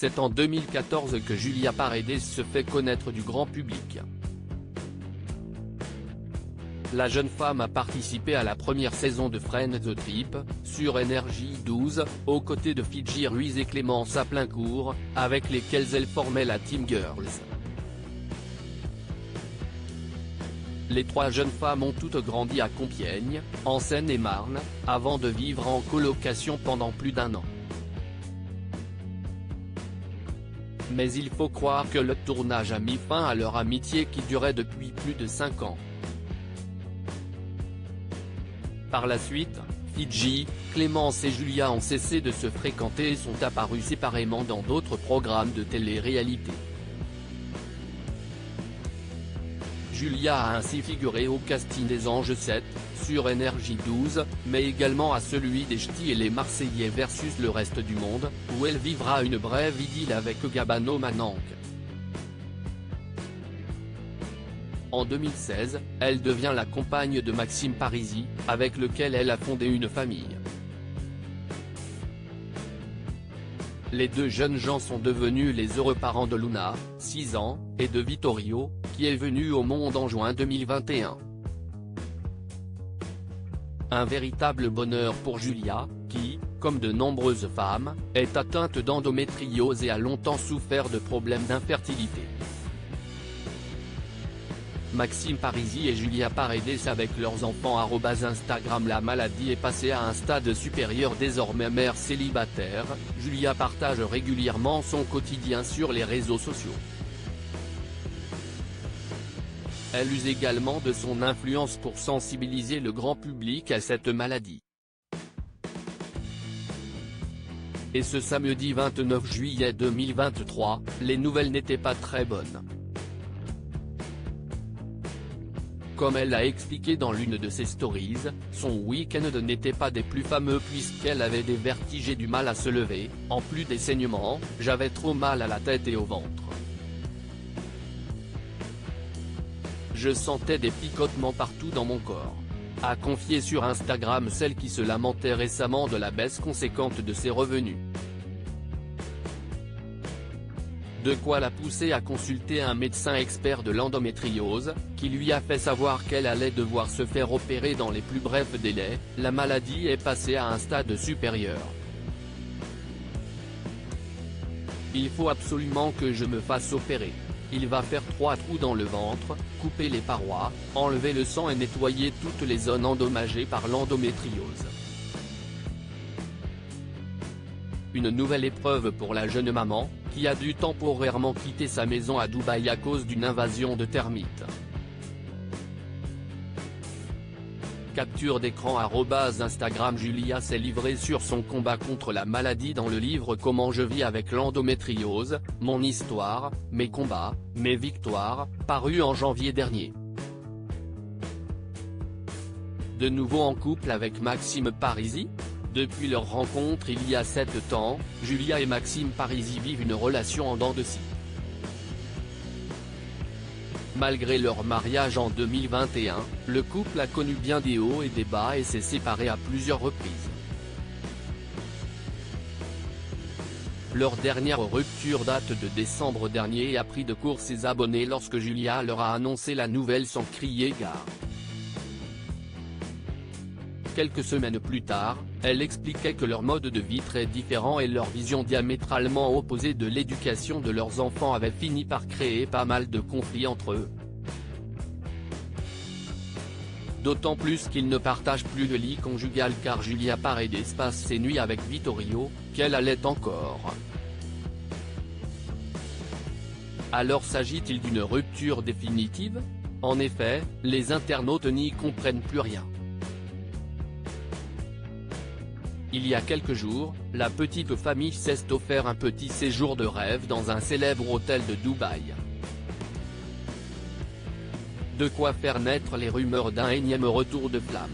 C'est en 2014 que Julia Paredes se fait connaître du grand public. La jeune femme a participé à la première saison de Friends The Trip, sur Énergie 12, aux côtés de Fidji Ruiz et Clémence Aplincourt, avec lesquels elle formait la Team Girls. Les trois jeunes femmes ont toutes grandi à Compiègne, en Seine-et-Marne, avant de vivre en colocation pendant plus d'1 an. Mais il faut croire que le tournage a mis fin à leur amitié qui durait depuis plus de 5 ans. Par la suite, Fidji, Clémence et Julia ont cessé de se fréquenter et sont apparus séparément dans d'autres programmes de télé-réalité. Julia a ainsi figuré au casting des Anges 7, sur Énergie 12, mais également à celui des Ch'tis et les Marseillais versus le reste du monde, où elle vivra une brève idylle avec Gabano Mananque. En 2016, elle devient la compagne de Maxime Parisi, avec lequel elle a fondé une famille. Les deux jeunes gens sont devenus les heureux parents de Luna, 6 ans, et de Vittorio, qui est venu au monde en juin 2021. Un véritable bonheur pour Julia, qui, comme de nombreuses femmes, est atteinte d'endométriose et a longtemps souffert de problèmes d'infertilité. Maxime Parisi et Julia Paredes avec leurs enfants @Instagram. La maladie est passée à un stade supérieur. Désormais mère célibataire, Julia partage régulièrement son quotidien sur les réseaux sociaux. Elle use également de son influence pour sensibiliser le grand public à cette maladie. Et ce samedi 29 juillet 2023, les nouvelles n'étaient pas très bonnes. Comme elle l'a expliqué dans l'une de ses stories, son week-end n'était pas des plus fameux puisqu'elle avait des vertiges et du mal à se lever, en plus des saignements, j'avais trop mal à la tête et au ventre. Je sentais des picotements partout dans mon corps. A confié sur Instagram celle qui se lamentait récemment de la baisse conséquente de ses revenus. De quoi la pousser à consulter un médecin expert de l'endométriose, qui lui a fait savoir qu'elle allait devoir se faire opérer dans les plus brefs délais. La maladie est passée à un stade supérieur. Il faut absolument que je me fasse opérer. Il va faire 3 trous dans le ventre, couper les parois, enlever le sang et nettoyer toutes les zones endommagées par l'endométriose. Une nouvelle épreuve pour la jeune maman, qui a dû temporairement quitter sa maison à Dubaï à cause d'une invasion de termites. Capture d'écran @Instagram. Julia s'est livrée sur son combat contre la maladie dans le livre Comment je vis avec l'endométriose, mon histoire, mes combats, mes victoires, paru en janvier dernier. De nouveau en couple avec Maxime Parisi ? Depuis leur rencontre il y a 7 ans, Julia et Maxime Parisi vivent une relation en dents de scie. Malgré leur mariage en 2021, le couple a connu bien des hauts et des bas et s'est séparé à plusieurs reprises. Leur dernière rupture date de décembre dernier et a pris de court ses abonnés lorsque Julia leur a annoncé la nouvelle sans crier gare. Quelques semaines plus tard, elle expliquait que leur mode de vie très différent et leur vision diamétralement opposée de l'éducation de leurs enfants avaient fini par créer pas mal de conflits entre eux. D'autant plus qu'ils ne partagent plus de lit conjugal car Julia Paredes passe ses nuits avec Vittorio, qu'elle allait encore. Alors s'agit-il d'une rupture définitive ? En effet, les internautes n'y comprennent plus rien. Il y a quelques jours, la petite famille s'est offert un petit séjour de rêve dans un célèbre hôtel de Dubaï. De quoi faire naître les rumeurs d'un énième retour de flamme.